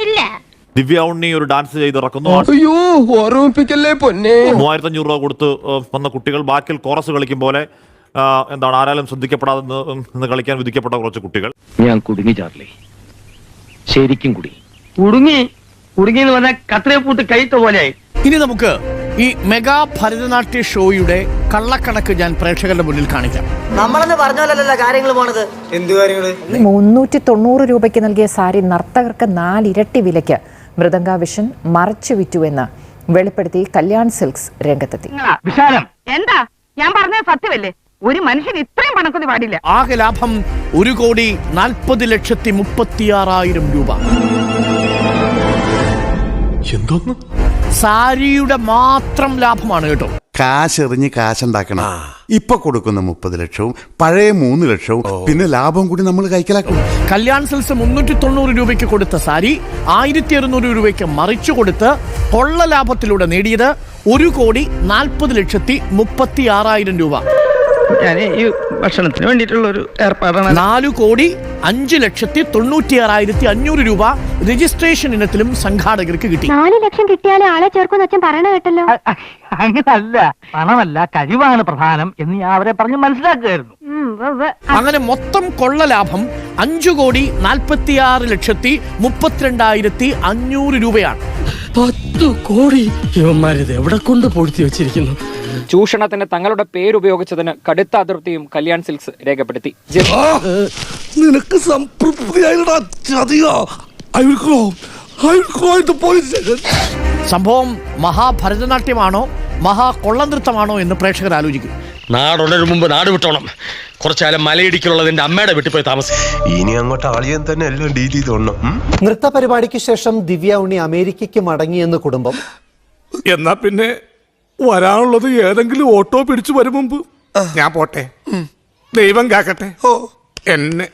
ഇല്ല. ദിവ്യ ഉണ്ണി ഒരു ഡാൻസ് ചെയ്തിറക്കുന്നു. 3500 രൂപ കൊടുത്ത് വന്ന കുട്ടികൾ ബാക്കിൽ കോറസ് കളിക്കും പോലെ എന്താണ് ആരാലും ശ്രദ്ധിക്കപ്പെടാതെ നിന്ന് കളിക്കാൻ വിധിക്കപ്പെട്ട കുറച്ച് കുട്ടികൾ. ഞാൻ കുടുങ്ങി ചാർലി, ശരിക്കും കുടുങ്ങി എന്ന് പറഞ്ഞാൽ കത്രയെ പൂട്ട് കഴിത്ത പോലെ. ഇനി നമുക്ക് ഈ മെഗാ ഭരതനാട്യ ഷോയുടെ കള്ളക്കണക്ക് ഞാൻ പ്രേക്ഷകരുടെ മുന്നിൽ കാണിക്കാം. നമ്മളെന്ന് പറഞ്ഞാലല്ല കാര്യങ്ങൾ പോണത്. എന്ത് കാര്യങ്ങള്? 390 രൂപയ്ക്ക് നൽകിയ സാരി നർത്തകർക്ക് 4 ഇരട്ടി വിലയ്ക്ക് മൃദംഗ വിഷൻ മറച്ചു വിറ്റുവെന്ന് വെളിപ്പെടുത്തി കല്യാൺ സിൽക്സ് രംഗത്തെത്തി. വിശാലം എന്താ ഞാൻ പറഞ്ഞത് സത്യമല്ലേ? ഒരു മനുഷ്യൻ ഇത്രയും പണക്കൊന്നും പാടില്ല. ആകെ ലാഭം 1,40,36,000 രൂപ. എന്തോന്ന്? സാരിയുടെ മാത്രം ലാഭമാണ് കേട്ടോ. കാശെറിഞ്ഞ് കാശുണ്ടാക്കണം. ഇപ്പൊ കൊടുക്കുന്ന 30 ലക്ഷവും പഴയ 3 ലക്ഷവും പിന്നെ ലാഭം കൂടി നമ്മൾ കൈക്കലാക്കും. കല്യാൺ സിൽസ് 390 രൂപയ്ക്ക് കൊടുത്ത സാരി 1600 രൂപയ്ക്ക് മറിച്ചു കൊടുത്ത് കൊള്ള ലാഭത്തിലൂടെ നേടിയത് 1,40,36,000 രൂപ. ഞാൻ ഈ ഭക്ഷണത്തിന് വേണ്ടിയിട്ടുള്ള ഒരു ഏർപ്പാടാണ്. 4,05,96,500 രൂപ രജിസ്ട്രേഷൻ ഇനത്തിലും സംഘാടകർക്ക് കിട്ടി. 4 ലക്ഷം കിട്ടിയാലേ ആളെ ചേർക്കുമെന്ന് അച്ഛൻ പറയണ കേട്ടല്ലോ. അങ്ങനല്ല, പണമല്ല കഴിവാണ് പ്രധാനം എന്ന് ഞാൻ അവരെ പറഞ്ഞ് മനസ്സിലാക്കുകയായിരുന്നു. അങ്ങനെ മൊത്തം കൊള്ള ലാഭം 5,46,32,500 രൂപയാണ്. 10 കോടി ഇവന്മാരിത് എവിടെ കൊണ്ട് പൊഴുത്തി വെച്ചിരിക്കുന്നു? ചൂഷണത്തിന് തങ്ങളുടെ പേരുപയോഗിച്ചതിന് കടുത്ത അതൃപ്തിയും കല്യാൺ സിൽക്സ് രേഖപ്പെടുത്തി. നിനക്ക് സംഭവം മഹാഭരതനാട്യമാണോ മഹാകൊള്ളനൃത്തമാണോ എന്ന് പ്രേക്ഷകർ ആലോചിക്കും. നാടുണരും മുമ്പ് നാട് വിട്ടോണം. കുറച്ചുകാലം മലയിടിക്കുള്ളത് എന്റെ അമ്മയുടെ വീട്ടിൽ പോയി താമസിക്കും. ഇനി അങ്ങോട്ട് ആളിയാൻ തന്നെ എല്ലാം ഡീൽ ചെയ്തോണം. നൃത്ത പരിപാടിക്ക് ശേഷം ദിവ്യ ഉണ്ണി അമേരിക്കയ്ക്ക് മടങ്ങിയെന്ന് കുടുംബം. എന്നാ പിന്നെ വരാനുള്ളത് ഏതെങ്കിലും ഓട്ടോ പിടിച്ചു വരും മുമ്പ് ഞാൻ പോട്ടെ. ദൈവം കാക്കട്ടെ എന്നെ.